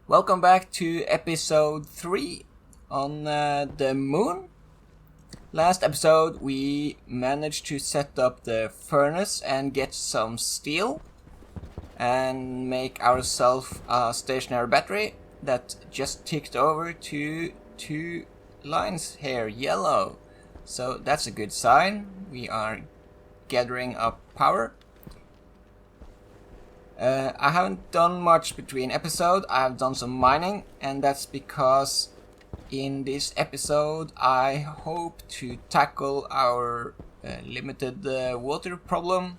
Welcome back to episode 3 on the moon. Last episode we managed to set up the furnace and get some steel and make ourselves a stationary battery that just ticked over to 2 lines here, yellow. So that's a good sign. We are gathering up power. I haven't done much between episodes. I have done some mining, and that's because in this episode I hope to tackle our limited water problem.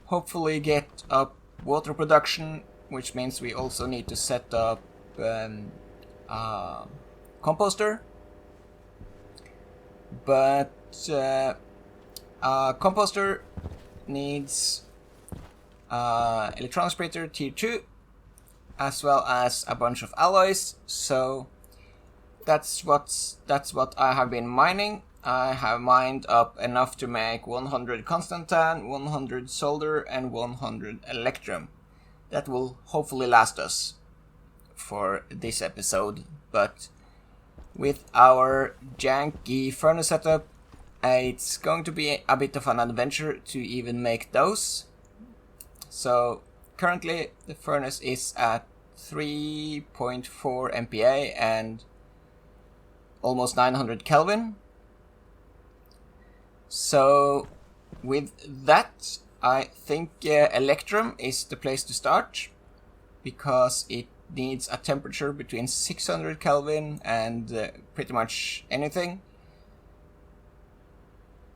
Hopefully get up water production, which means we also need to set up a composter. But a composter needs electron splitter tier 2 as well as a bunch of alloys, so that's what I have been mining. I have mined up enough to make 100 constantan, 100 solder and 100 electrum. That will hopefully last us for this episode, but with our janky furnace setup it's going to be a bit of an adventure to even make those. So currently the furnace is at 3.4 MPa and almost 900 Kelvin. So with that I think electrum is the place to start, because it needs a temperature between 600 Kelvin and pretty much anything,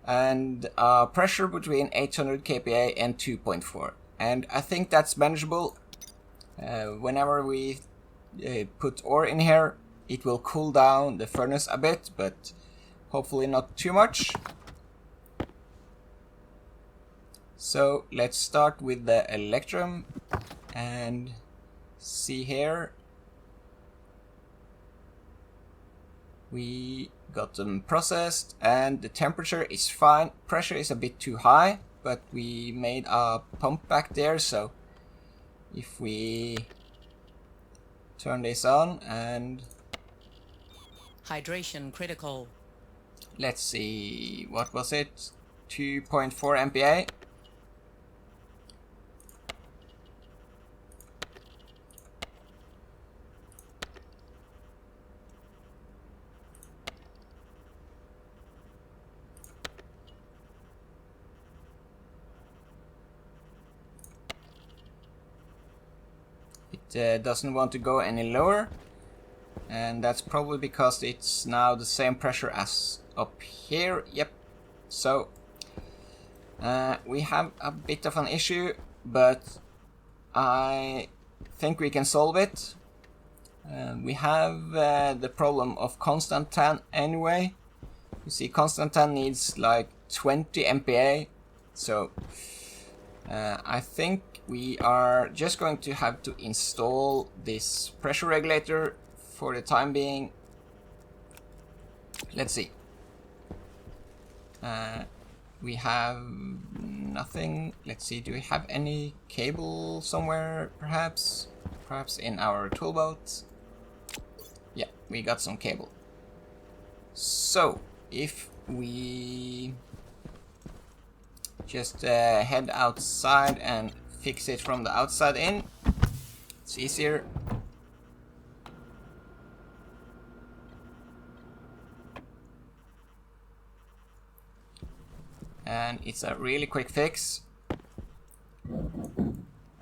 and pressure between 800 kPa and 2.4. And I think that's manageable. Whenever we put ore in here, it will cool down the furnace a bit, but hopefully not too much. So let's start with the electrum and see here. We got them processed and the temperature is fine. Pressure is a bit too high, but we made a pump back there, so if we turn this on and hydration critical. Let's see, what was it? 2.4 MPa. It doesn't want to go any lower, and that's probably because it's now the same pressure as up here. Yep. So we have a bit of an issue, but I think we can solve it. We have the problem of constantan anyway. You see, constantan needs like 20 MPa, so I think we are just going to have to install this pressure regulator for the time being. Let's see. We have nothing. Let's see, do we have any cable somewhere, perhaps? Perhaps in our tool belt? Yeah, we got some cable. So, if we just head outside and fix it from the outside in, it's easier. And it's a really quick fix.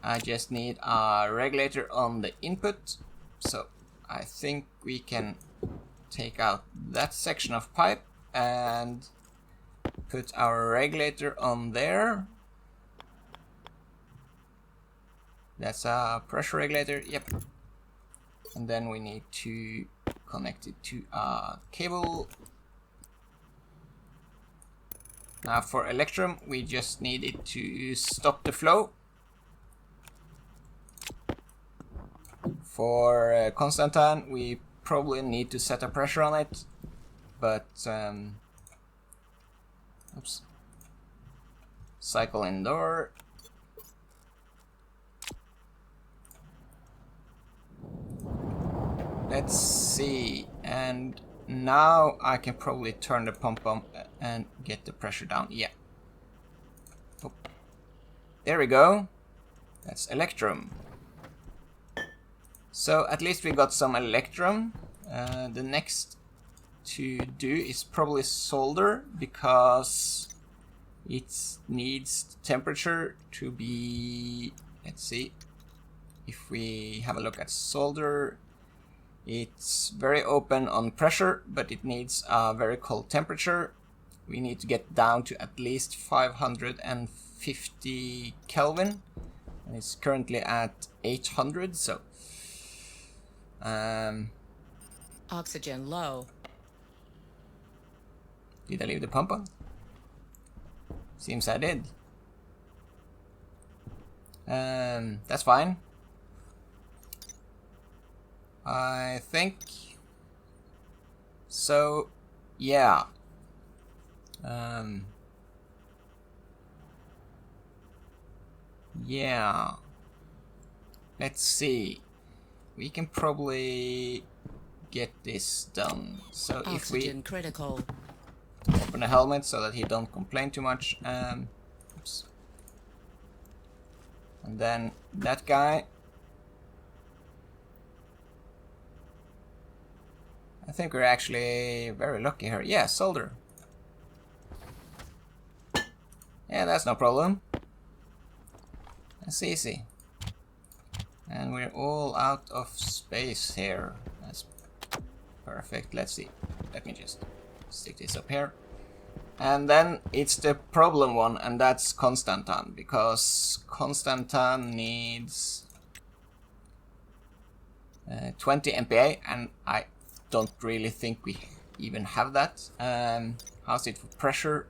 I just need a regulator on the input, so I think we can take out that section of pipe and put our regulator on there. That's a pressure regulator, yep. And then we need to connect it to a cable. Now for electrum, we just need it to stop the flow. For constantan, we probably need to set a pressure on it, but oops. Cycle indoor. let's see. And now I can probably turn the pump on and get the pressure down. Yeah. Oh. There we go. That's electrum. So at least we got some electrum. The next to do is probably solder, because it needs temperature to be, let's see, if we have a look at solder, it's very open on pressure, but it needs a very cold temperature. We need to get down to at least 550 Kelvin, and it's currently at 800, so oxygen low. Did I leave the pump on? Seems I did. That's fine. I think. So, yeah. Yeah. Let's see. We can probably get this done. So Oxygen if we critical. open the helmet so that he don't complain too much. Oops. And then that guy. I think we're actually very lucky here. Yeah, solder. Yeah, that's no problem. That's easy. And we're all out of space here. That's perfect. Let's see. Let me just stick this up here. And then it's the problem one, and that's constantan, because constantan needs 20 MPa, and I don't really think we even have that. How's it for pressure?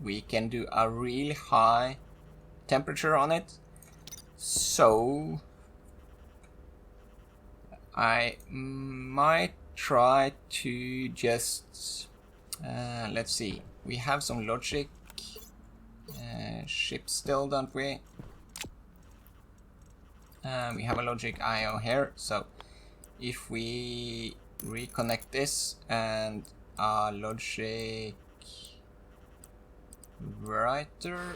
We can do a really high temperature on it. So I might try to just let's see. We have some logic ships still, don't we? We have a logic IO here, so if we reconnect this and a logic writer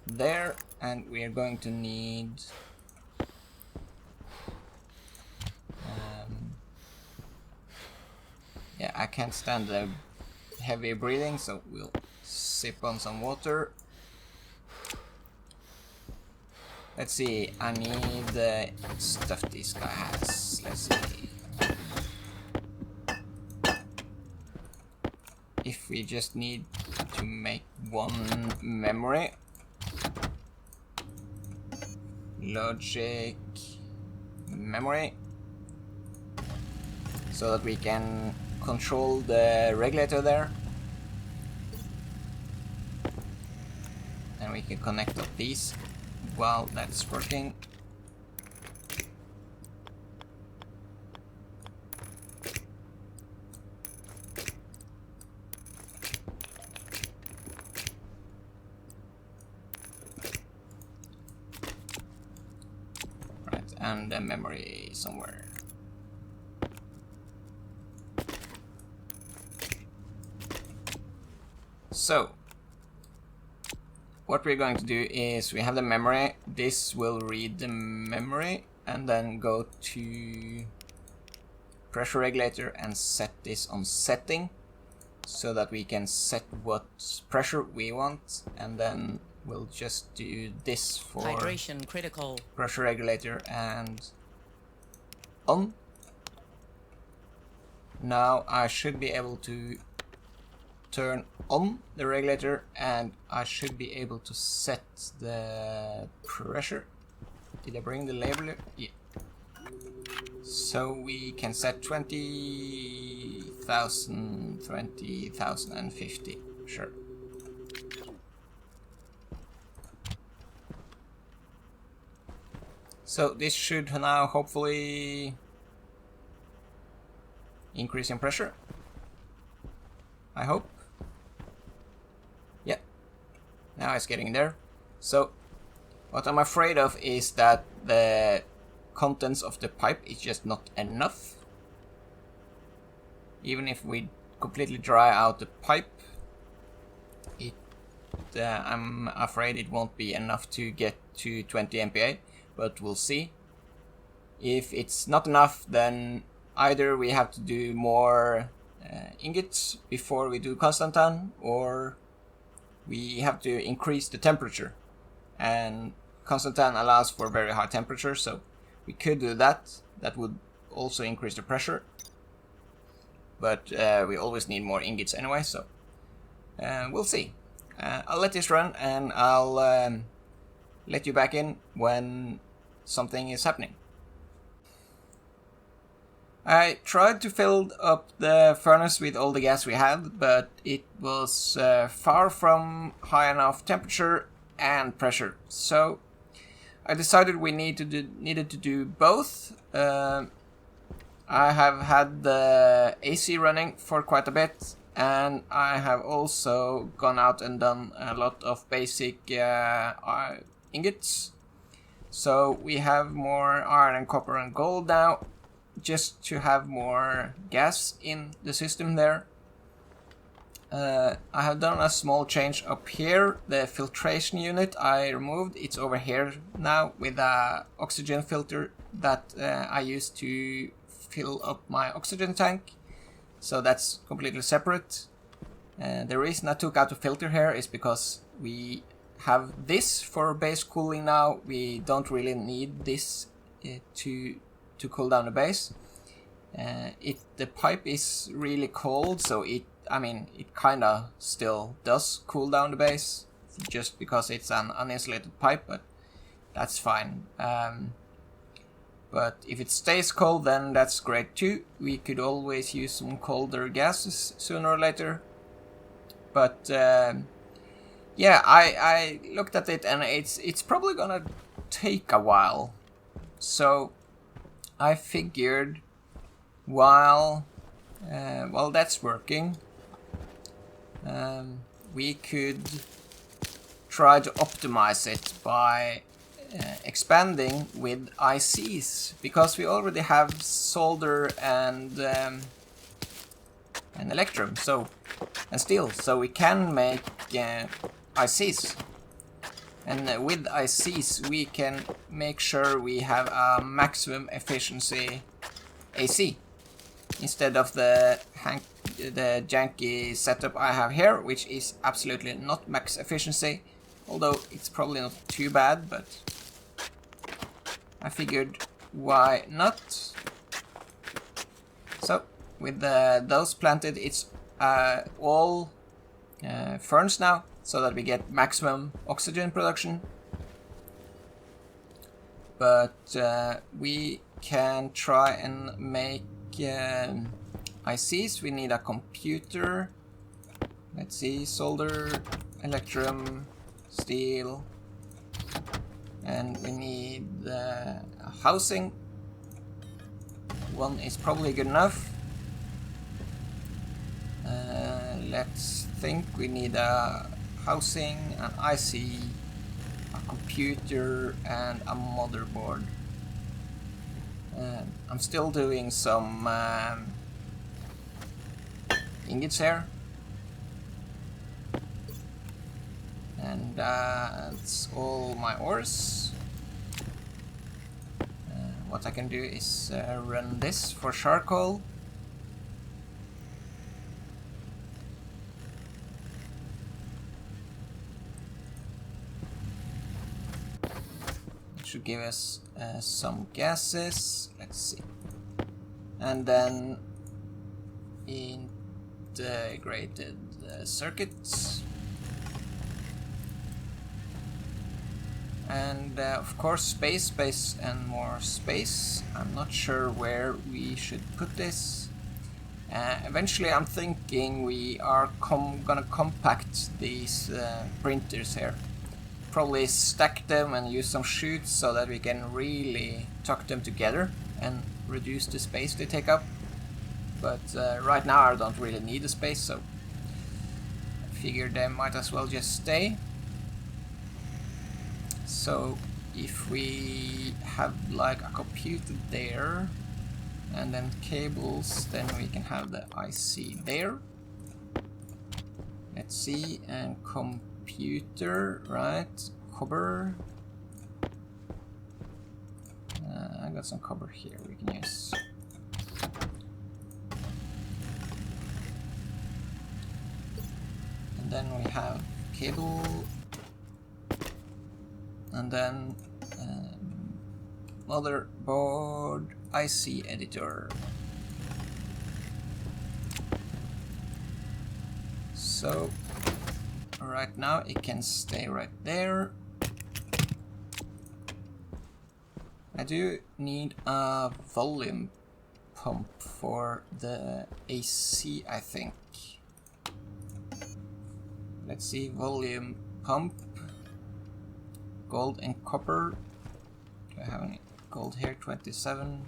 there, and we are going to need yeah, I can't stand the heavy breathing, so we'll sip on some water. Let's see, I need the stuff this guy has. Let's see. If we just need to make one memory. Logic memory. So that we can control the regulator there. And we can connect up these while that's working. Right, and the memory somewhere. So, what we're going to do is we have the memory. This will read the memory and then go to pressure regulator and set this on setting so that we can set what pressure we want, and then we'll just do this for Hydration critical. Pressure regulator and on. Now I should be able to turn on the regulator, and I should be able to set the pressure. Did I bring the label? Yeah. So we can set 20,000, 20,000 and 50. Sure. So this should now hopefully increase in pressure. I hope. Now it's getting there. So what I'm afraid of is that the contents of the pipe is just not enough. Even if we completely dry out the pipe, I'm afraid it won't be enough to get to 20 MPa, but we'll see. If it's not enough, then either we have to do more ingots before we do constantan, or we have to increase the temperature. And constantan allows for very high temperature, so we could do that. That would also increase the pressure. But we always need more ingots anyway, so we'll see. I'll let this run, and I'll let you back in when something is happening. I tried to fill up the furnace with all the gas we had, but it was far from high enough temperature and pressure. So I decided we needed to do both. I have had the AC running for quite a bit, and I have also gone out and done a lot of basic ingots. So we have more iron and copper and gold now, just to have more gas in the system there. I have done a small change up here. The filtration unit I removed, it's over here now with a oxygen filter that I used to fill up my oxygen tank. So that's completely separate. The reason I took out the filter here is because we have this for base cooling now. We don't really need this to cool down the base. The pipe is really cold, so it kinda still does cool down the base, just because it's an uninsulated pipe, but that's fine. But if it stays cold, then that's great too. We could always use some colder gases sooner or later. But yeah, I looked at it, and it's probably gonna take a while. So I figured while that's working, we could try to optimize it by expanding with ICs, because we already have solder and electrum, and steel, so we can make ICs. And with ICs we can make sure we have a maximum efficiency AC instead of the janky setup I have here, which is absolutely not max efficiency, although it's probably not too bad, but I figured why not. So with those planted, it's all ferns now, so that we get maximum oxygen production. But we can try and make ICs. We need a computer. Let's see, solder, electrum, steel, and we need a housing. One is probably good enough. Let's think. We need a housing, an IC, a computer, and a motherboard. I'm still doing some ingots here, and that's all my ores. What I can do is run this for charcoal. It should give us some gases. Let's see. And then integrated circuits. And of course space, and more space. I'm not sure where we should put this. Eventually I'm thinking we are gonna compact these printers here. Probably stack them and use some chutes so that we can really tuck them together and reduce the space they take up. But right now I don't really need the space, so I figured they might as well just stay. So if we have like a computer there and then cables, then we can have the IC there. Let's see, and computer, right? Cover. I got some cover here we can use. And then we have cable, and then motherboard IC editor. So right now it can stay right there. I do need a volume pump for the AC, I think. Let's see, volume pump, gold and copper. Do I have any gold here? 27.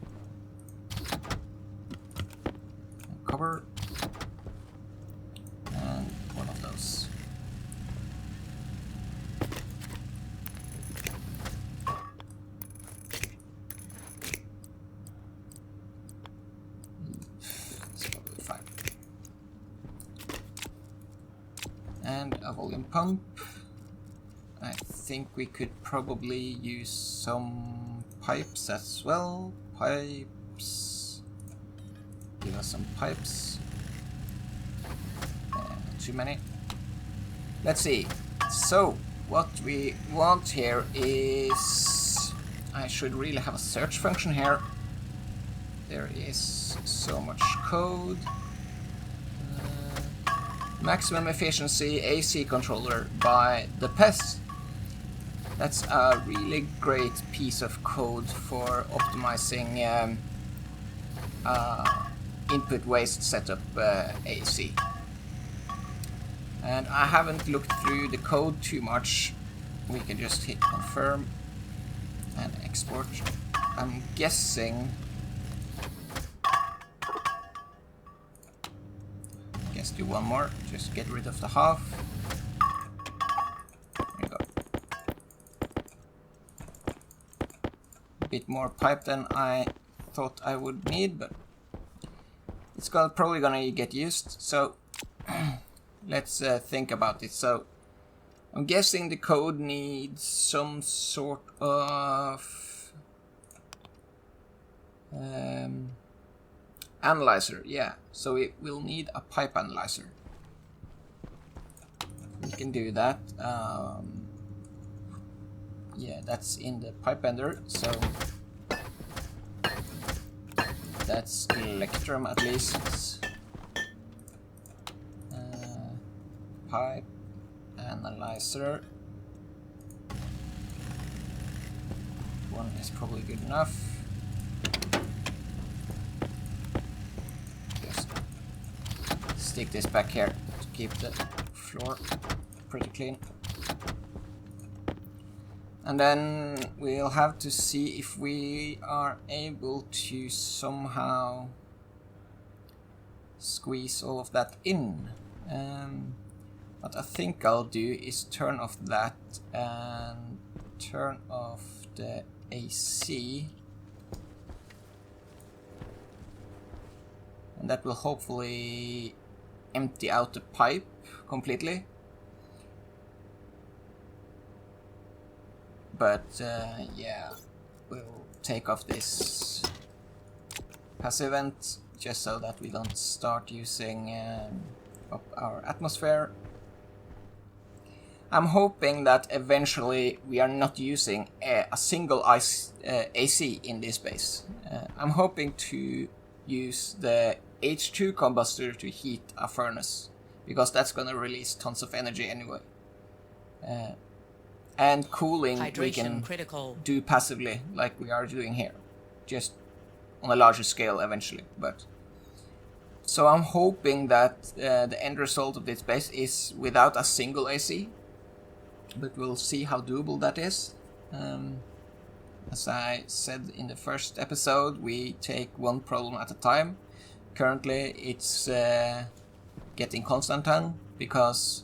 And copper. And one of those. It's probably fine. And a volume pump. I think we could probably use some pipes as well. Pipes. Give us some pipes. Not too many. Let's see. So, what we want here is... I should really have a search function here. There is so much code. Maximum efficiency AC controller by the pest. That's a really great piece of code for optimizing input waste setup AC. And I haven't looked through the code too much. We can just hit confirm and export. I'm guessing... Guess do one more, just get rid of the half. There you go. A bit more pipe than I thought I would need, but it's probably gonna get used. So let's think about it. So I'm guessing the code needs some sort of analyzer, yeah. So it will need a pipe analyzer. We can do that. Yeah, that's in the pipe bender. So that's electrum at least. Pipe analyzer. One is probably good enough. Just stick this back here to keep the floor pretty clean. And then we'll have to see if we are able to somehow squeeze all of that in. What I think I'll do is turn off that and turn off the AC. And that will hopefully empty out the pipe completely. But yeah, we'll take off this passive vent just so that we don't start using up our atmosphere. I'm hoping that eventually we are not using a single AC in this base. I'm hoping to use the H2 combustor to heat a furnace, because that's gonna release tons of energy anyway. And cooling we can do passively, like we are doing here, just on a larger scale eventually. But so I'm hoping that the end result of this base is without a single AC, but we'll see how doable that is. As I said in the first episode, we take one problem at a time. Currently it's getting constantan, because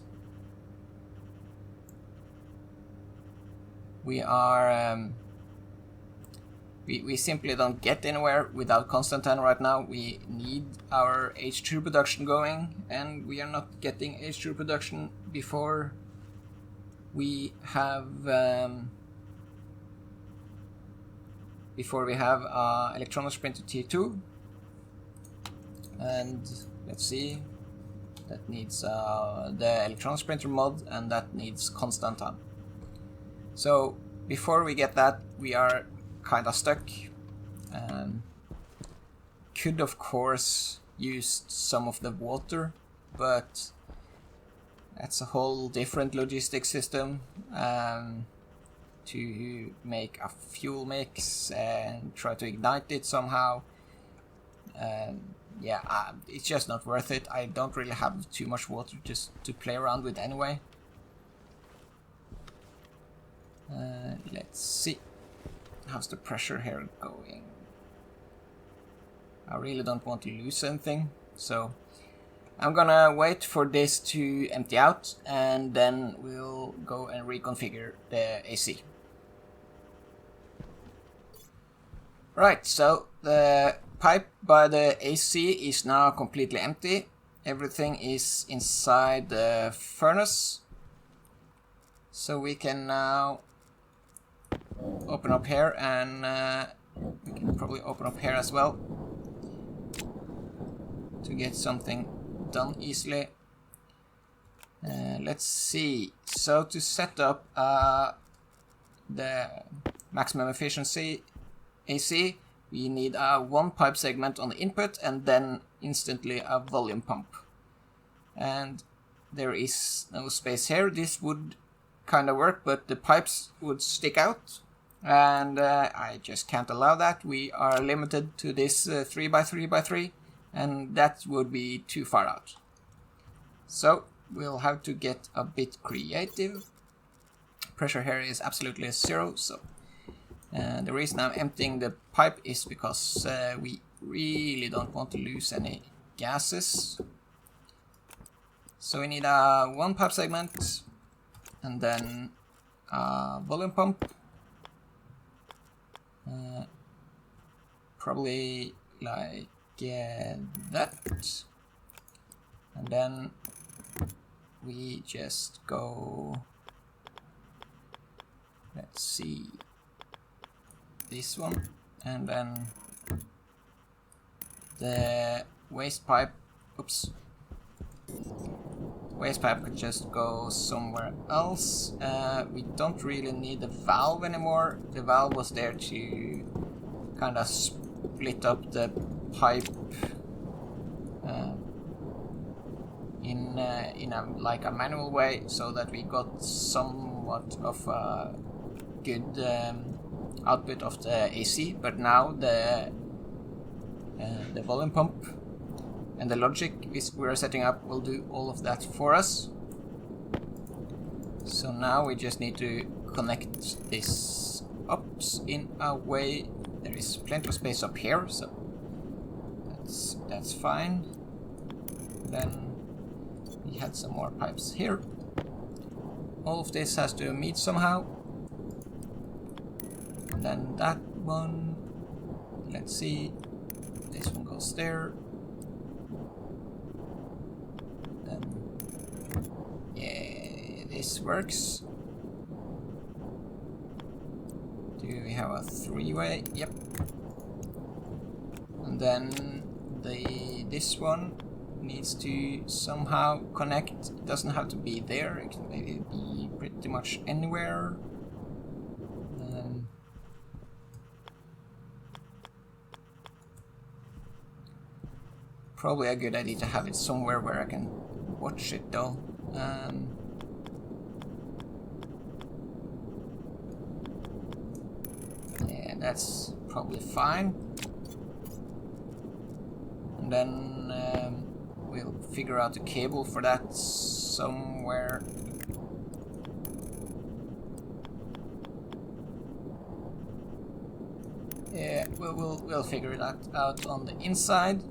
we are we simply don't get anywhere without constantan right now. We need our H2 production going, and we are not getting H2 production before we have electronics printer T2. And let's see, that needs the electronics printer mod, and that needs constantan. So before we get that, we are kind of stuck. Could of course use some of the water, but that's a whole different logistic system to make a fuel mix and try to ignite it somehow. It's just not worth it. I don't really have too much water just to play around with anyway. Let's see. How's the pressure here going? I really don't want to lose anything, so I'm gonna wait for this to empty out, and then we'll go and reconfigure the AC. Right, so the pipe by the AC is now completely empty. Everything is inside the furnace. So we can now open up here, and we can probably open up here as well to get something done easily. Let's see. So to set up the maximum efficiency AC, we need a one pipe segment on the input and then instantly a volume pump. And there is no space here. This would kind of work, but the pipes would stick out, and I just can't allow that. We are limited to this 3x3x3, and that would be too far out. So we'll have to get a bit creative. Pressure here is absolutely 0, so the reason I'm emptying the pipe is because we really don't want to lose any gases. So we need a one pipe segment and then a volume pump. Probably like that. And then we just go, let's see, this one, and then the waste pipe, waste pipe could just go somewhere else. We don't really need the valve anymore. The valve was there to kind of split up the pipe in a like a manual way, so that we got somewhat of a good output of the AC. But now the volume pump and the logic we're setting up will do all of that for us. So now we just need to connect this up in a way. There is plenty of space up here, so that's fine. Then we had some more pipes here. All of this has to meet somehow. And then that one, let's see, this one goes there. Then, yeah, this works. Do we have a three-way? Yep. And then this one needs to somehow connect. It doesn't have to be there, it can maybe be pretty much anywhere. Probably a good idea to have it somewhere where I can watch it though. Yeah, that's probably fine. And then we'll figure out the cable for that somewhere. Yeah, we'll figure that out on the inside.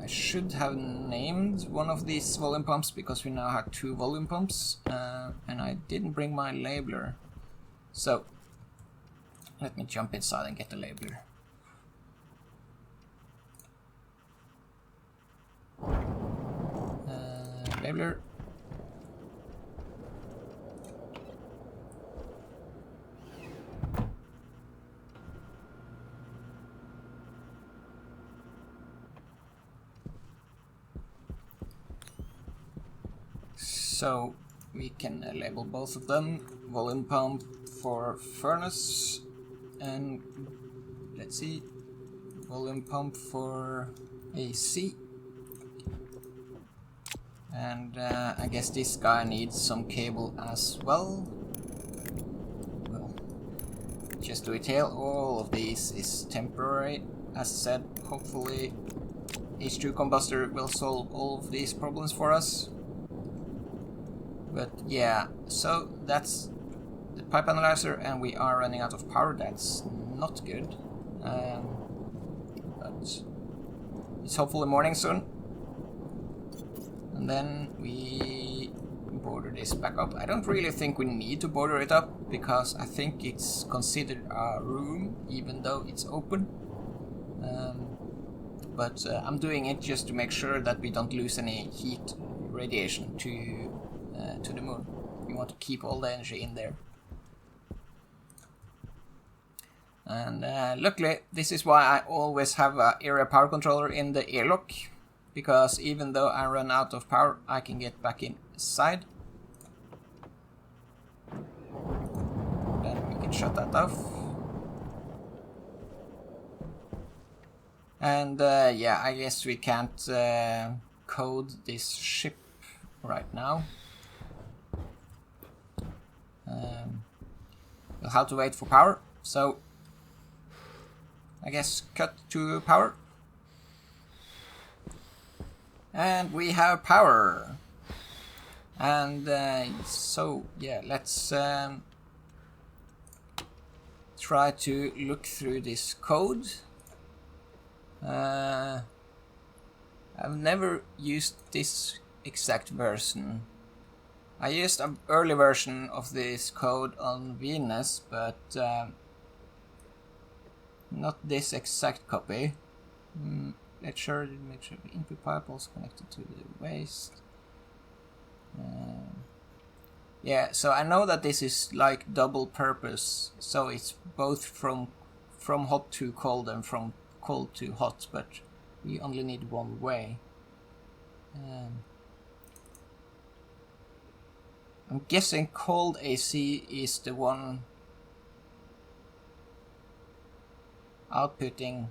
I should have named one of these volume pumps because we now have two volume pumps, and I didn't bring my labeler. So let me jump inside and get the labeler. Labeler. So we can label both of them. Volume pump for furnace, and let's see, volume pump for AC. And I guess this guy needs some cable as well. Well, just to detail, all of these is temporary. As I said, hopefully H2 Composter will solve all of these problems for us. But yeah, so that's the pipe analyzer, and we are running out of power. That's not good. But it's hopefully morning soon. And then we border this back up. I don't really think we need to border it up, because I think it's considered a room, even though it's open. But I'm doing it just to make sure that we don't lose any heat radiation to the moon. We want to keep all the energy in there. And luckily, this is why I always have an area power controller in the airlock, because even though I run out of power, I can get back inside. Then we can shut that off. And yeah, I guess we can't code this ship right now. We'll have to wait for power, so I guess cut to power. And we have power. And so yeah, let's try to look through this code. I've never used this exact version. I used an early version of this code on Venus, but not this exact copy. Make sure the input pipe also connected to the waste. Yeah, so I know that this is like double purpose, so it's both from hot to cold and from cold to hot, but we only need one way. I'm guessing cold AC is the one outputting.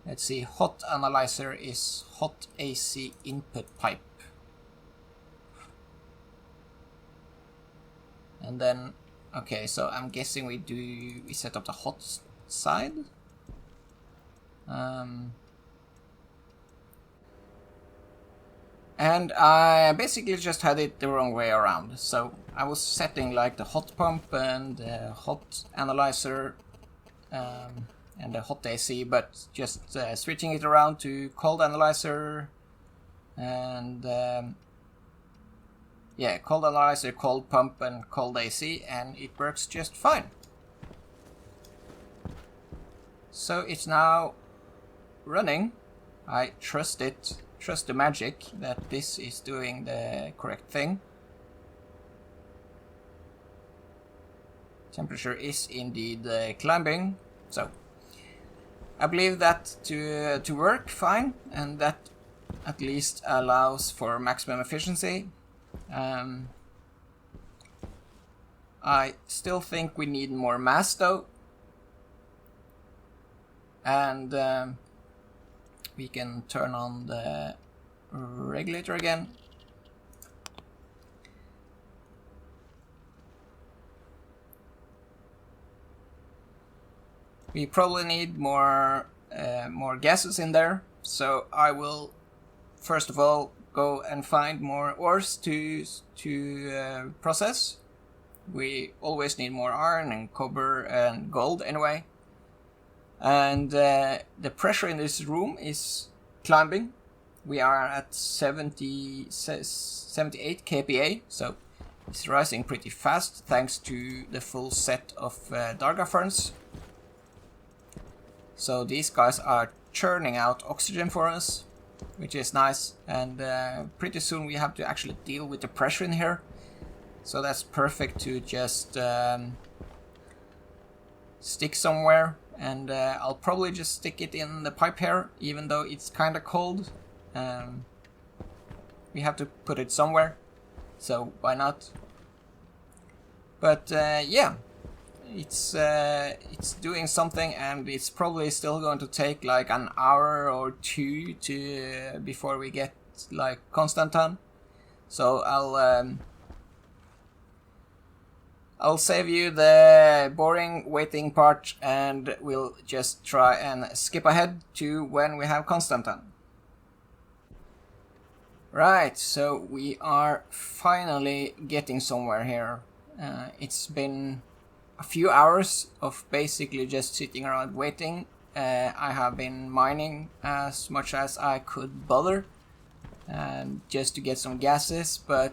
Let's see, hot analyzer is hot AC input pipe. And then, okay, so I'm guessing we set up the hot side. And I basically just had it the wrong way around. So I was setting like the hot pump and the hot analyzer and the hot AC, but just switching it around to cold analyzer and yeah, cold analyzer, cold pump and cold AC, and it works just fine. So it's now running. I trust it. Trust the magic that this is doing the correct thing. Temperature is indeed climbing, so I believe that to work fine, and that at least allows for maximum efficiency. I still think we need more mass though, and we can turn on the regulator again. We probably need more gases in there, so I will first of all go and find more ores to process. We always need more iron and copper and gold anyway. And the pressure in this room is climbing, We are at 78 kPa, so it's rising pretty fast thanks to the full set of Darga ferns. So these guys are churning out oxygen for us, which is nice, and pretty soon we have to actually deal with the pressure in here. So that's perfect to just stick somewhere, and I'll probably just stick it in the pipe here, even though it's kind of cold. We have to put it somewhere, so why not? But yeah, it's doing something, and it's probably still going to take like an hour or two to before we get like constantan. So I'll save you the boring waiting part, and we'll just try and skip ahead to when we have constantan. Right, so we are finally getting somewhere here. It's been a few hours of basically just sitting around waiting. I have been mining as much as I could bother, just to get some gases, but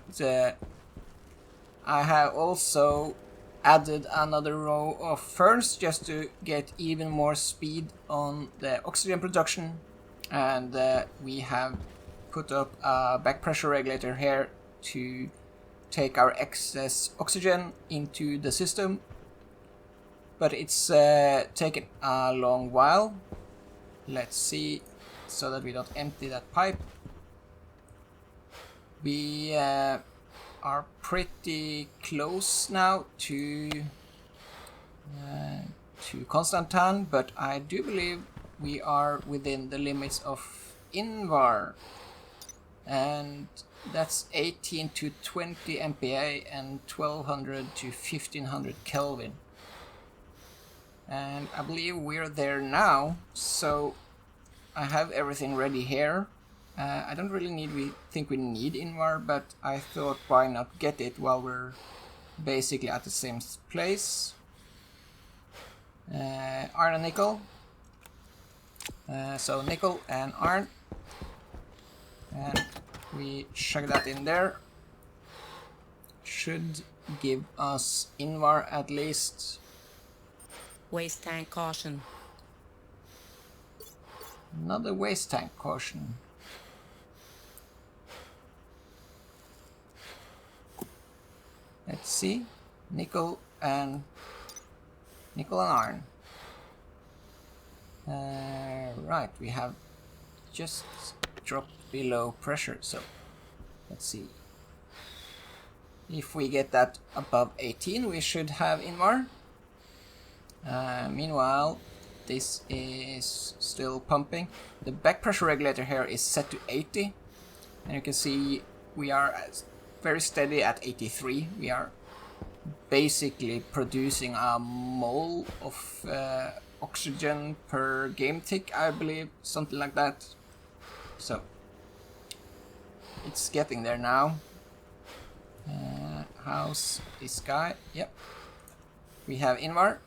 I have also added another row of ferns just to get even more speed on the oxygen production, and we have put up a back pressure regulator here to take our excess oxygen into the system, but it's taken a long while. Let's see, so that we don't empty that pipe. We are pretty close now to constantan, but I do believe we are within the limits of Invar, and that's 18 to 20 MPa and 1200 to 1500 Kelvin. And I believe we're there now, so I have everything ready here. I don't really think we need Invar, but I thought why not get it while we're basically at the same place. Iron and nickel. So nickel and iron. And we chuck that in there. Should give us Invar at least. Waste tank caution. Another waste tank caution. Let's see. Nickel and iron. Right, we have just dropped below pressure, so let's see. If we get that above 18, we should have Invar. Meanwhile, this is still pumping. The back pressure regulator here is set to 80, and you can see we are very steady at 83. We are basically producing a mole of oxygen per game tick, I believe, something like that. So it's getting there now. How's this guy? Yep, we have Invar.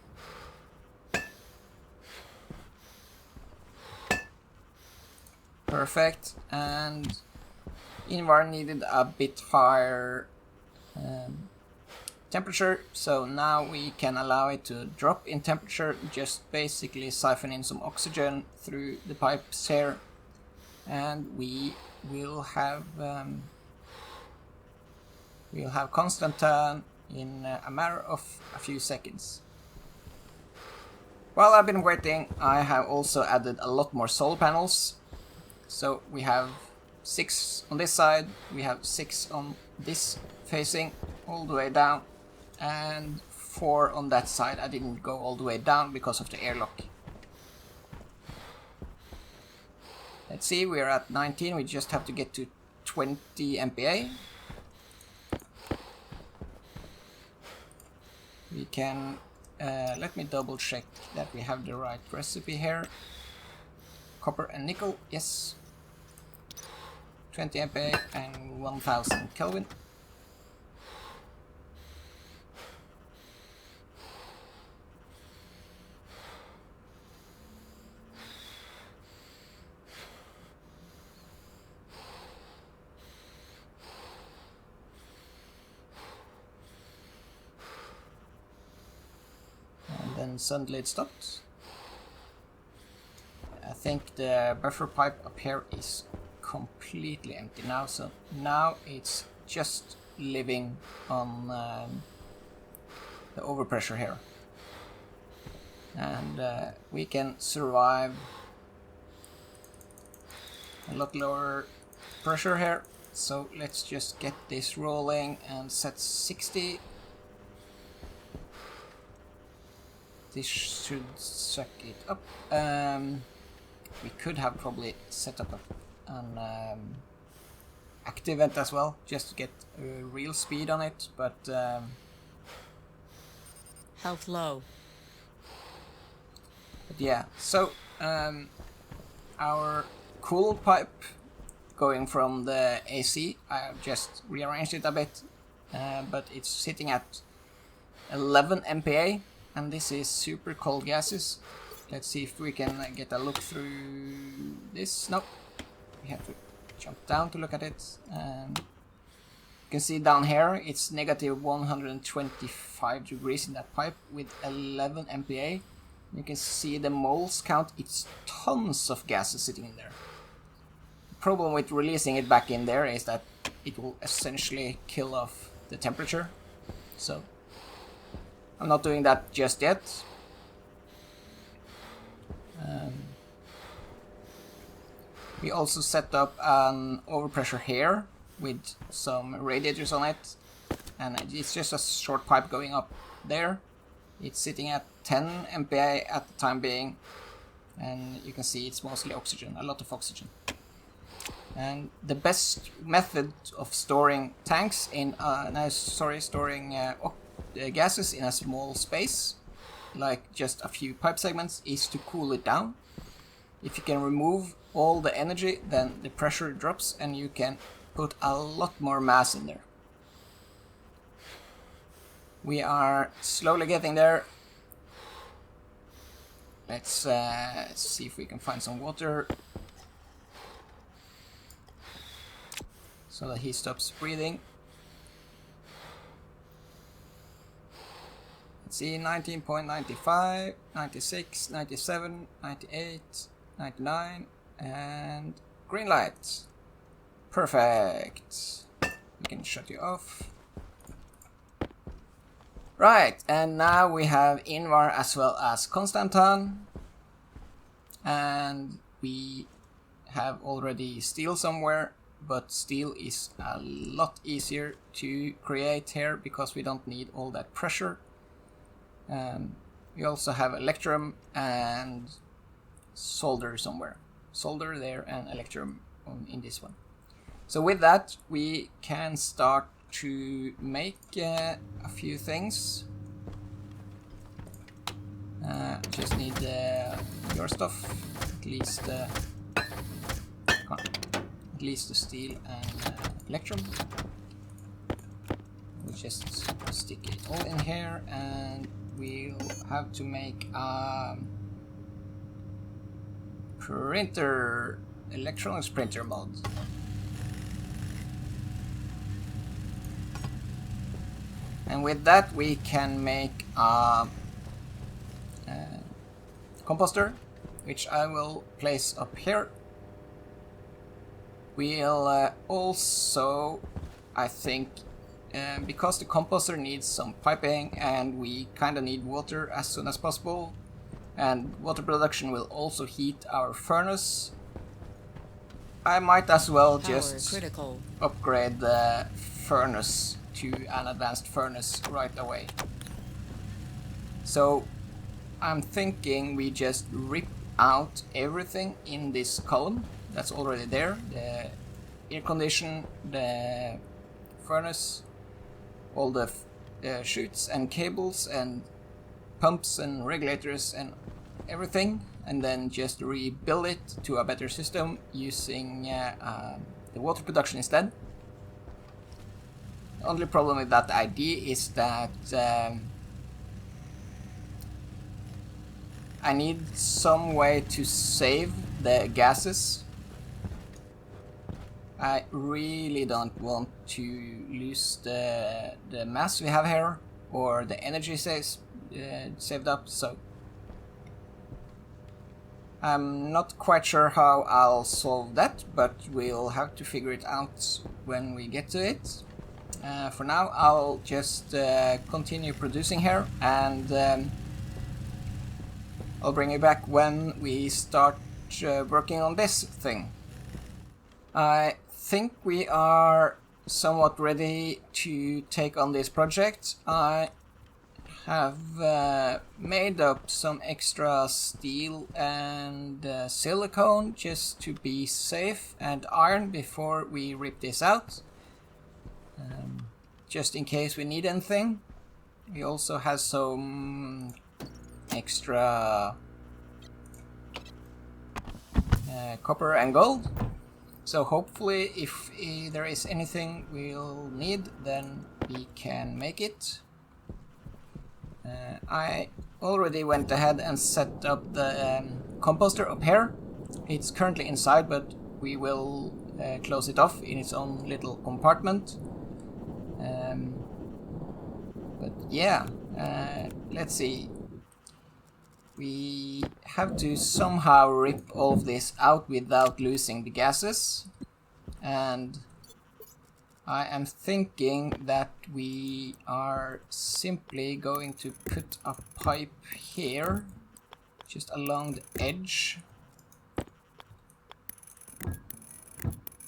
Perfect, and Invar needed a bit higher temperature, so now we can allow it to drop in temperature, just basically siphon in some oxygen through the pipes here, and we will have constantan in a matter of a few seconds. While I've been waiting, I have also added a lot more solar panels. So we have 6 on this side, we have 6 on this facing all the way down, and 4 on that side. I didn't go all the way down because of the airlock. Let's see, we're at 19, we just have to get to 20 MPa. We can, let me double check that we have the right recipe here. Copper and nickel, yes. 20 MPa and 1000 Kelvin. then suddenly it stopped. I think the buffer pipe up here is completely empty now, so now it's just living on the overpressure here. And we can survive a lot lower pressure here. So let's just get this rolling and set 60. This should suck it up. We could have probably set up an active vent as well, just to get real speed on it, but Health low. yeah, so our cool pipe going from the AC, I have just rearranged it a bit, but it's sitting at 11 MPa, and this is super cold gases. Let's see if we can get a look through this. Nope, we have to jump down to look at it. You can see down here it's negative 125 degrees in that pipe with 11 MPa. You can see the moles count, it's tons of gases sitting in there. The problem with releasing it back in there is that it will essentially kill off the temperature. So I'm not doing that just yet. We also set up an overpressure here with some radiators on it, and it's just a short pipe going up there. It's sitting at 10 MPa at the time being, and you can see it's mostly oxygen, a lot of oxygen. And the best method of storing tanks in, storing gases in a small space, like just a few pipe segments, is to cool it down. If you can remove all the energy, then the pressure drops and you can put a lot more mass in there. We are slowly getting there. Let's see if we can find some water so that he stops breathing. Let's see, 19.95, 96, 97, 98, 99, and green light. Perfect. We can shut you off. Right, and now we have Invar as well as Constantan. And we have already steel somewhere, but steel is a lot easier to create here because we don't need all that pressure. We also have electrum and solder somewhere. Solder there and electrum in this one. So with that, we can start to make a few things. Just need your stuff, at least the steel and electrum. We'll just stick it all in here, and we'll have to make a printer, electronics printer mod. And with that we can make a composter, which I will place up here. We'll also, I think, because the composter needs some piping and we kind of need water as soon as possible, and water production will also heat our furnace, I might as well just upgrade the furnace to an advanced furnace right away. So I'm thinking we just rip out everything in this column that's already there, the air condition, the furnace, all the chutes and cables and pumps and regulators and everything, and then just rebuild it to a better system using the water production instead. The only problem with that idea is that I need some way to save the gases. I really don't want to lose the mass we have here, or the energy saved up, so I'm not quite sure how I'll solve that, but we'll have to figure it out when we get to it. For now, I'll just continue producing here, and I'll bring you back when we start working on this thing. I think we are somewhat ready to take on this project. I have made up some extra steel and silicone just to be safe, and iron before we rip this out, just in case we need anything. We also have some extra copper and gold, so hopefully if there is anything we'll need, then we can make it. I already went ahead and set up the composter up here. It's currently inside, but we will close it off in its own little compartment. But yeah, let's see. We have to somehow rip all of this out without losing the gases, and I am thinking that we are simply going to put a pipe here, just along the edge.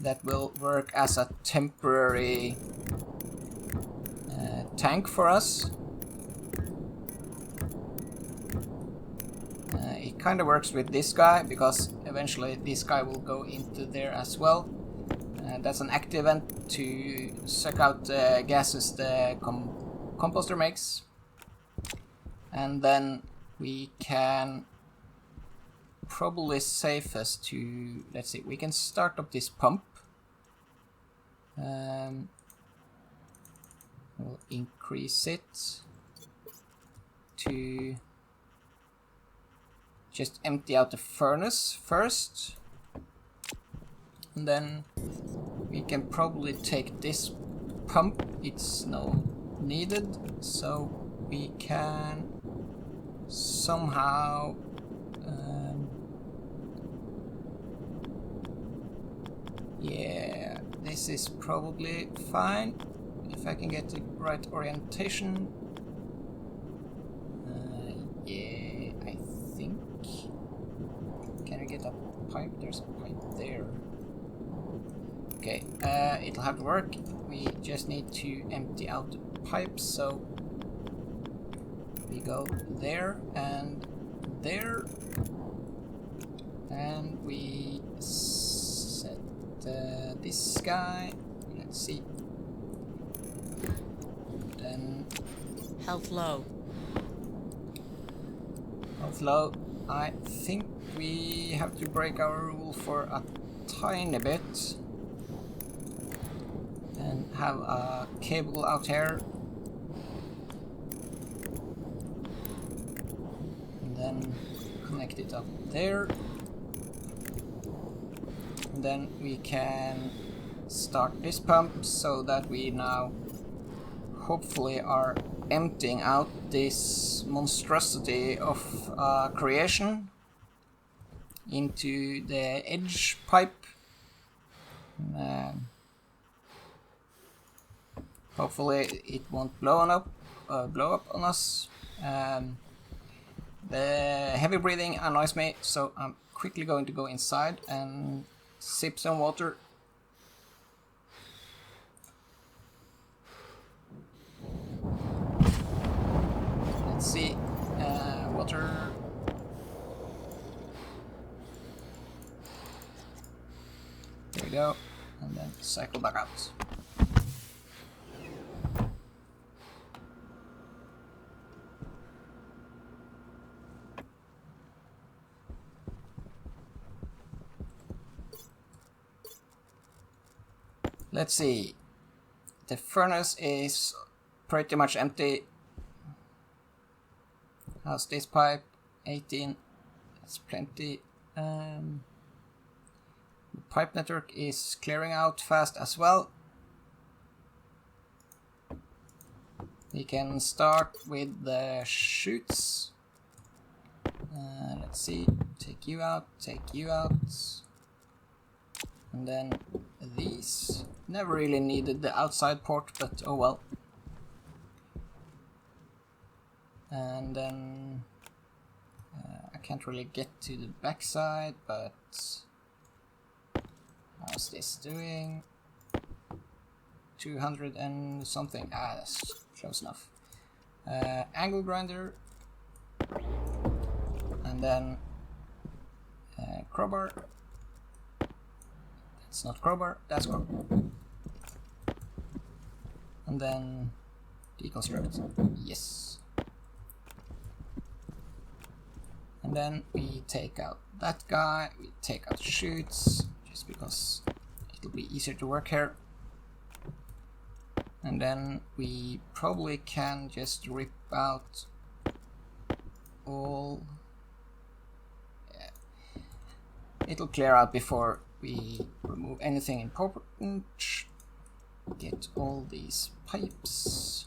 That will work as a temporary tank for us. It kind of works with this guy, because eventually this guy will go into there as well. That's an active vent to suck out the gases the composter makes. And then we can probably safest to, let's see, we can start up this pump. We'll increase it to just empty out the furnace first. And then we can probably take this pump, it's no needed, so we can somehow yeah, this is probably fine if I can get the right orientation. Yeah, I think. Can we get a pipe? There's a pipe there. Okay, it'll have to work. We just need to empty out the pipes, so we go there, and we set this guy. Let's see. Then Health low. health low. I think we have to break our rule for a tiny bit and have a cable out here, and then connect it up there, and then we can start this pump so that we now hopefully are emptying out this monstrosity of creation into the edge pipe. Hopefully it won't blow up on us. The heavy breathing annoys me, so I'm quickly going to go inside and sip some water. Let's see, water. There we go, and then cycle back out. Let's see, the furnace is pretty much empty. How's this pipe? 18, that's plenty. The pipe network is clearing out fast as well. We can start with the chutes. Let's see, take you out, and then these. Never really needed the outside port, but oh well. And then I can't really get to the backside, but how's this doing? 200 and something. Ah, that's close enough. Angle grinder. And then crowbar. That's not crowbar, that's crowbar. And then deconstruct. Yes. And then we take out that guy, we take out chutes, just because it'll be easier to work here. And then we probably can just rip out all. Yeah. It'll clear out before we remove anything important. Get all these pipes.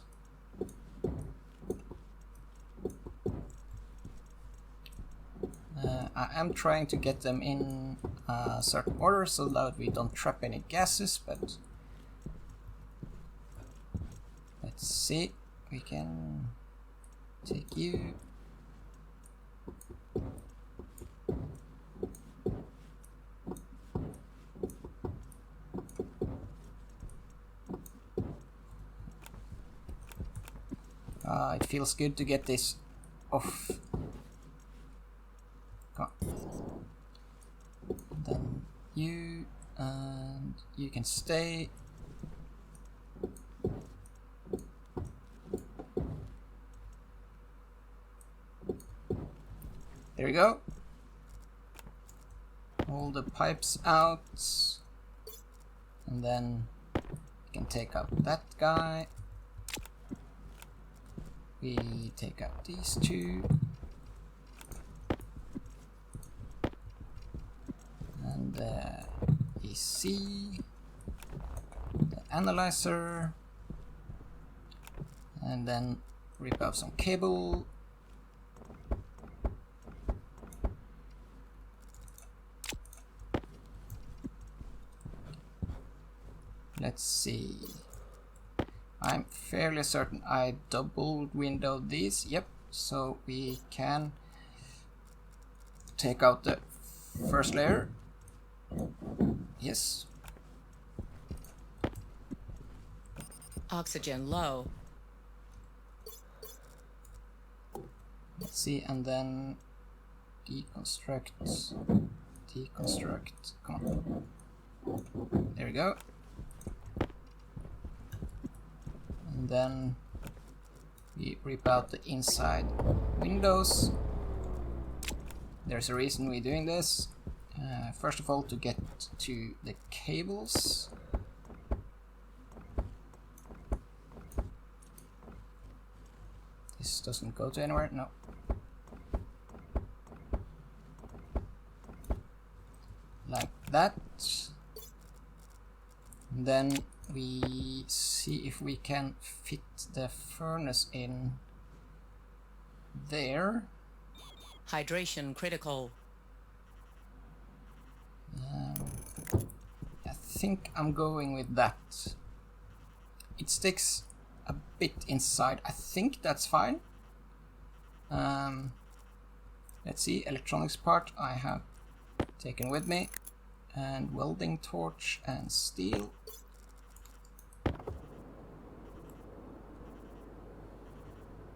I am trying to get them in a certain order so that we don't trap any gases, but let's see. We can take you. It feels good to get this off. Come on. Then you and you can stay. There we go. All the pipes out. And then we can take out that guy. We take out these two. And the AC. The analyzer. And then rip out some cable. Let's see. I'm fairly certain I double windowed these. Yep, so we can take out the first layer. Yes. Oxygen low. Let's see, and then deconstruct. Come on. There we go. And then we rip out the inside windows. There's a reason we're doing this. First of all, to get to the cables. This doesn't go to anywhere, no. Like that. And then we see if we can fit the furnace in there. Hydration critical. I think I'm going with that. It sticks a bit inside. I think that's fine. Let's see, electronics part I have taken with me, and welding torch and steel.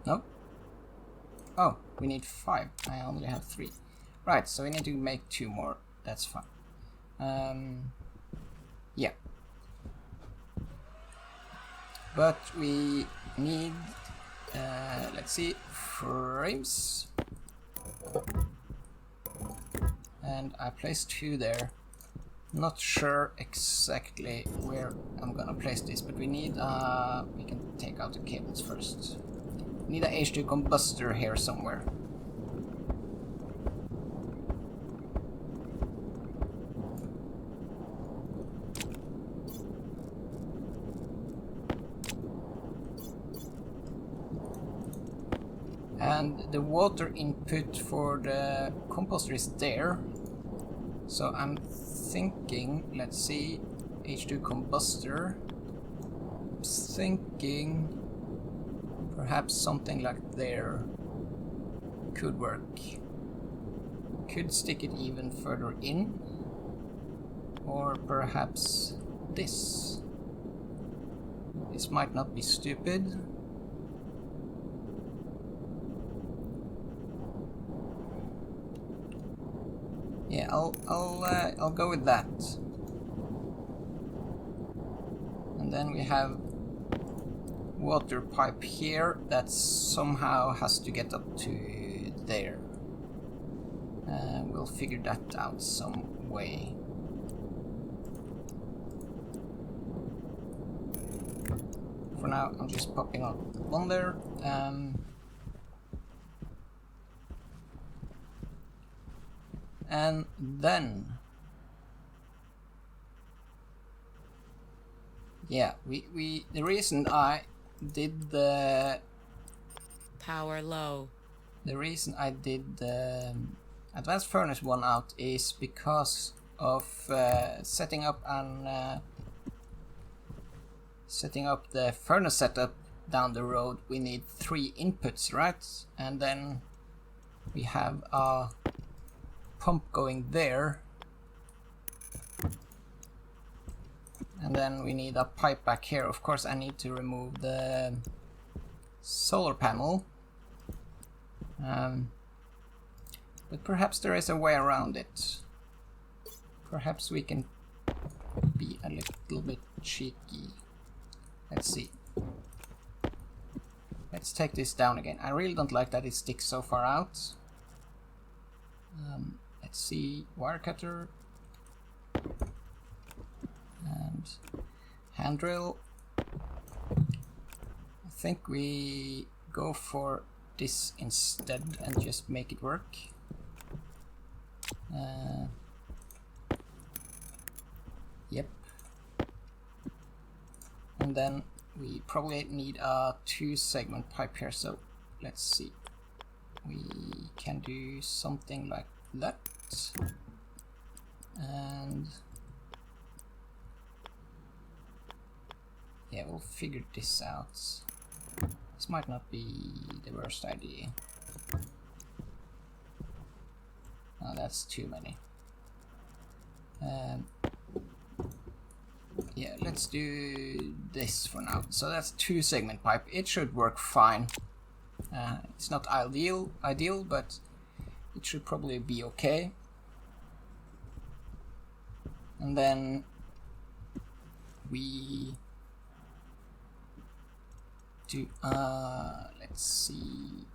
No? Oh, we need 5. I only have 3. Right, so we need to make 2 more. That's fine. Yeah. But we need, let's see, frames. And I placed 2 there. Not sure exactly where I'm gonna place this, but we need, we can take out the cables first. We need a H2 Composter here somewhere. And the water input for the composter is there. So I'm thinking, let's see, H2 Composter. I'm thinking perhaps something like there could work. Could stick it even further in. Or perhaps this. This might not be stupid. Yeah, I'll go with that. And then we have water pipe here that somehow has to get up to there. We'll figure that out some way. For now, I'm just popping up one there. And then, yeah, the reason I did the Power low. the reason I did the advanced furnace one out is because of setting up the furnace setup down the road. We need 3 inputs, right? And then we have a pump going there, and then we need a pipe back here. Of course I need to remove the solar panel, but perhaps there is a way around it. Perhaps we can be a little bit cheeky. Let's see. Let's take this down again. I really don't like that it sticks so far out. Let's see, wire cutter and hand drill. I think we go for this instead and just make it work. Yep. And then we probably need a 2-segment pipe here, so let's see. We can do something like that. And yeah, we'll figure this out. This might not be the worst idea. Oh, that's too many. Yeah, let's do this for now. So that's 2-segment pipe. It should work fine. It's not ideal, but it should probably be okay. And then we do, let's see.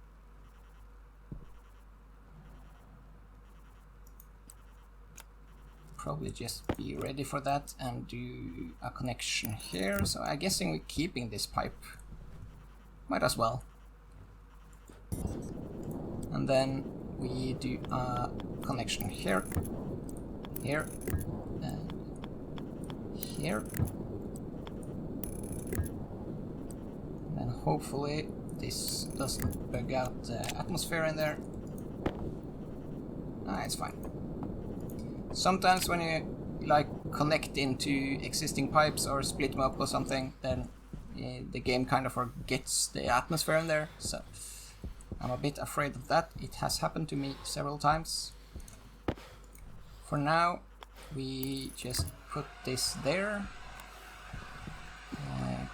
Probably just be ready for that and do a connection here. So I'm guessing we're keeping this pipe. Might as well. And then we do a connection here, here, and here. And then hopefully this doesn't bug out the atmosphere in there. It's fine. Sometimes when you like connect into existing pipes or split them up or something, then the game kind of forgets the atmosphere in there. So I'm a bit afraid of that. It has happened to me several times. For now, we just put this there.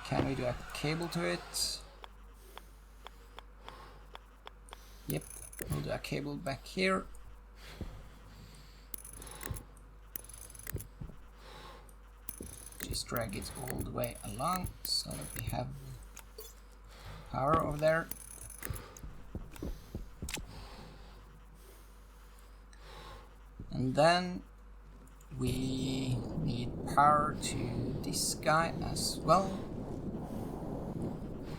Can we do a cable to it? Yep, we'll do a cable back here. Just drag it all the way along so that we have power over there. And then we need power to this guy as well.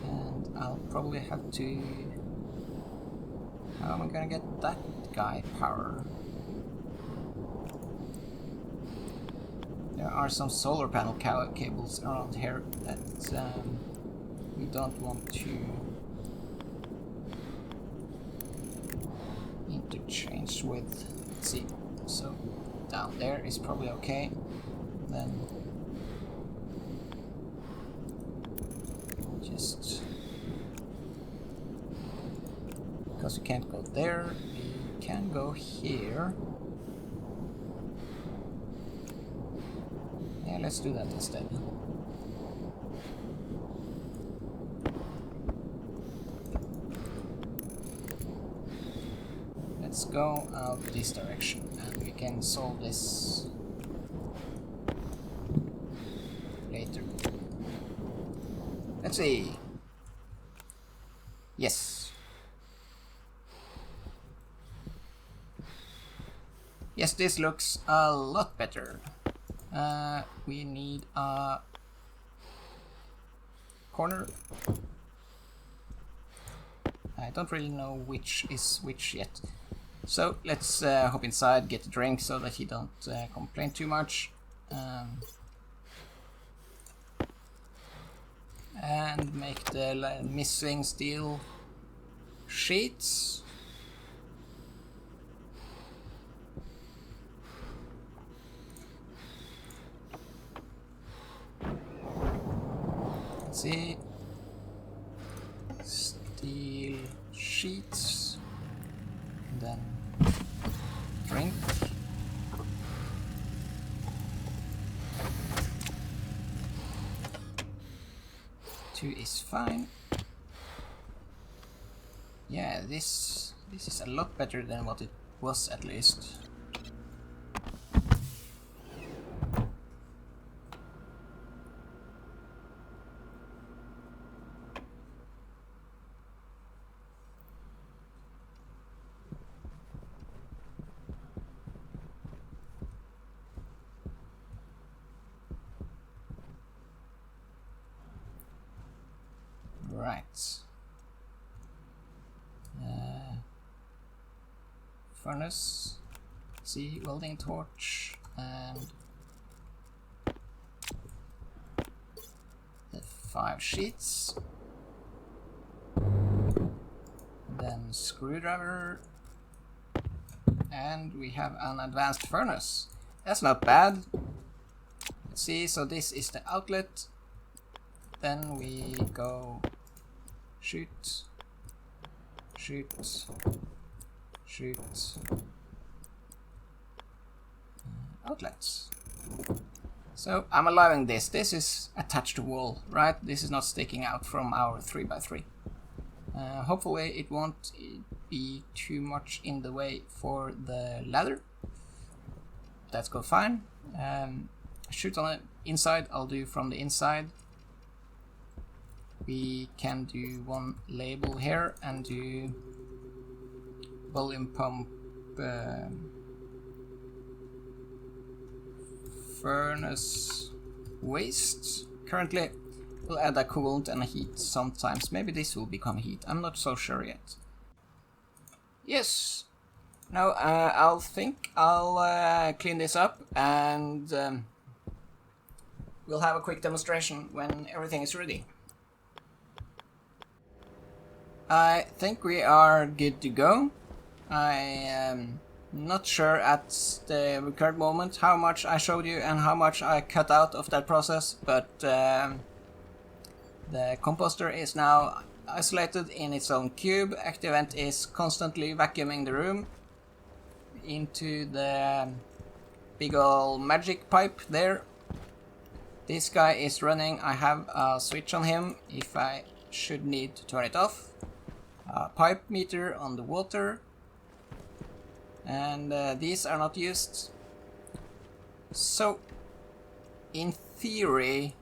And I'll probably have to... How am I gonna get that guy power? There are some solar panel cables around here that we don't want to mess with. Let's see. So down there is probably okay. Then just because we can't go there, we can go here. Yeah, let's do that instead. Let's go out this direction and we can solve this later. Let's see. Yes. Yes, this looks a lot better. We need a corner. I don't really know which is which yet. So let's hop inside, get a drink so that he don't complain too much. And make the missing steel sheets. Let's see. Steel sheets. Then drink. Two is fine. Yeah, this is a lot better than what it was, at least. Right. Furnace. See, welding torch and the 5 sheets. Then screwdriver. And we have an advanced furnace. That's not bad. Let's see, so this is the outlet. Then we go shoot, shoot, shoot, outlets. So I'm allowing this. This is attached to wall, right? This is not sticking out from our 3x3. Hopefully it won't be too much in the way for the ladder. That's go fine. Shoot on the inside, I'll do from the inside. We can do one label here and do volume pump furnace waste. Currently we'll add a coolant and a heat sometimes. Maybe this will become heat. I'm not so sure yet. Yes. Now I'll clean this up and we'll have a quick demonstration when everything is ready. I think we are good to go. I am not sure at the current moment how much I showed you and how much I cut out of that process, but the composter is now isolated in its own cube. ActiveVent is constantly vacuuming the room into the big ol' magic pipe there. This guy is running. I have a switch on him if I should need to turn it off. A pipe meter on the water, and these are not used. So in theory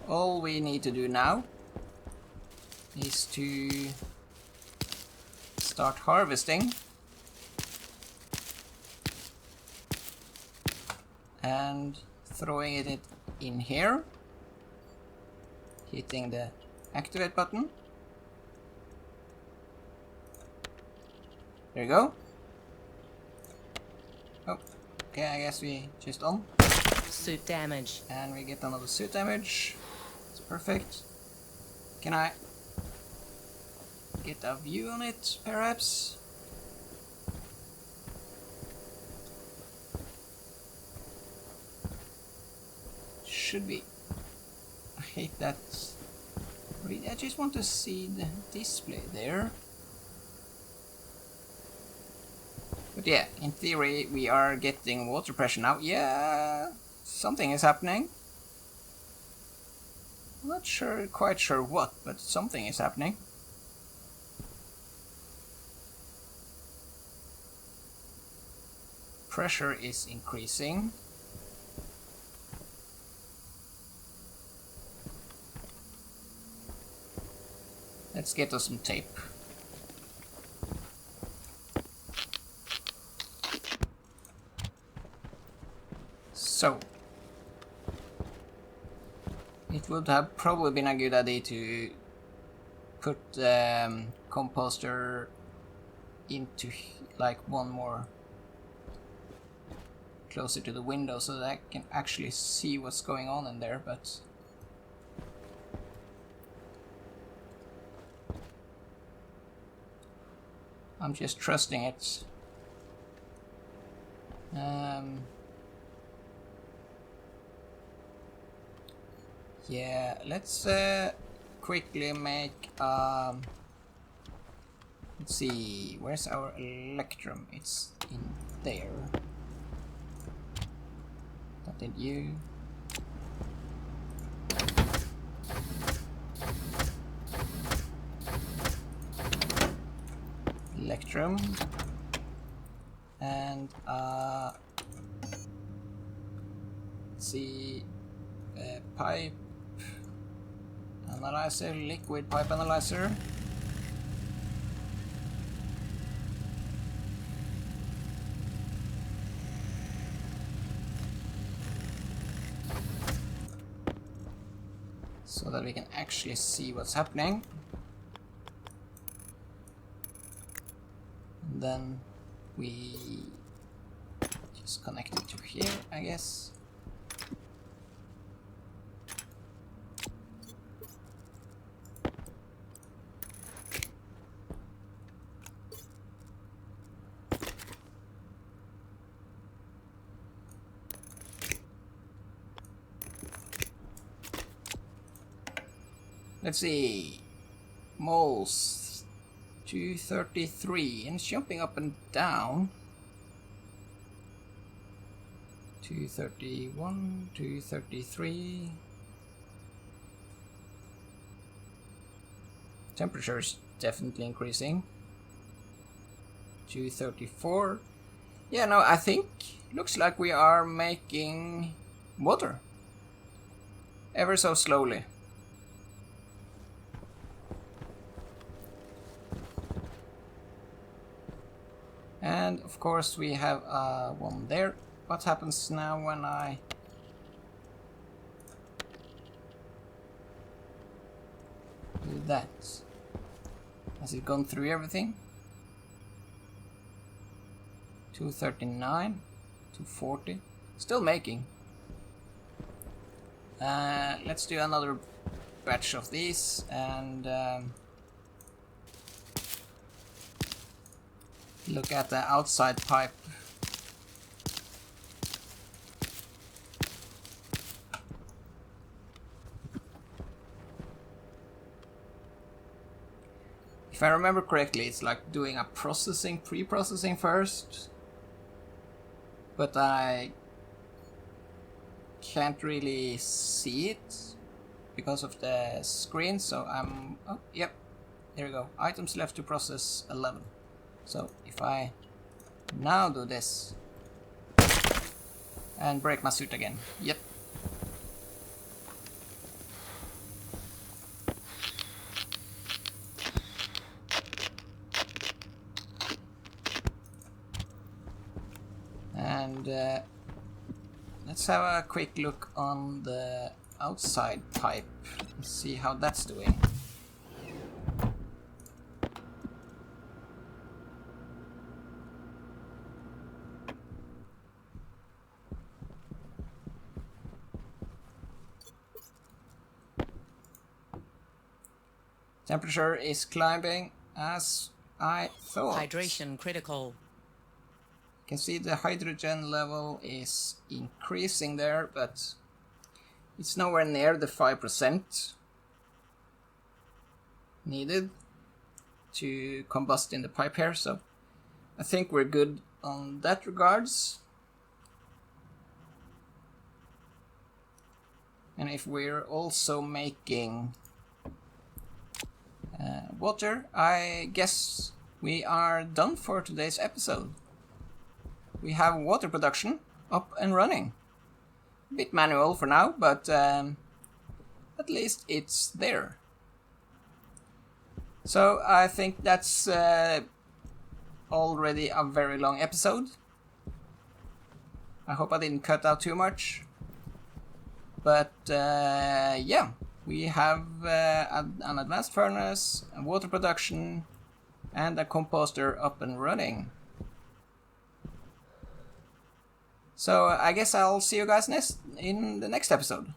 all we need to do now is to start harvesting and throwing it in here, hitting the activate button. There you go. Oh, okay, I guess we just on. Suit damage. And we get another suit damage. It's perfect. Can I get a view on it, perhaps? should be. I hate that. Really, I just want to see the display there. But yeah, in theory we are getting water pressure now. Yeah, something is happening. I'm not quite sure what, but something is happening. Pressure is increasing. Let's get us some tape. So, it would have probably been a good idea to put Composter into like one more closer to the window so that I can actually see what's going on in there, but I'm just trusting it. Yeah, let's quickly make let's see, where's our electrum? It's in there. That did you. Electrum. And let's see, pipe analyzer, liquid pipe analyzer. So that we can actually see what's happening. And then we just connect it to here, I guess. Let's see, moles 233, and it's jumping up and down. 231, 233. Temperature is definitely increasing. 234. Yeah, no, I think looks like we are making water ever so slowly. And of course we have one there. What happens now when I do that? Has it gone through everything? 239, 240, still making. Let's do another batch of these and look at the outside pipe. If I remember correctly, it's like doing a pre-processing first, but I can't really see it because of the screen, so I'm, oh, yep, there we go, items left to process 11. So if I now do this and break my suit again, yep. And let's have a quick look on the outside pipe and see how that's doing. Temperature is climbing as I thought. Hydration critical. You can see the hydrogen level is increasing there, but It's nowhere near the 5% needed to combust in the pipe here, so I think we're good on that regards. And if we're also making water, I guess we are done for today's episode. We have water production up and running. A bit manual for now, but at least it's there. So I think that's already a very long episode. I hope I didn't cut out too much. But yeah, we have an advanced furnace, a water production, and a composter up and running. So I guess I'll see you guys in the next episode.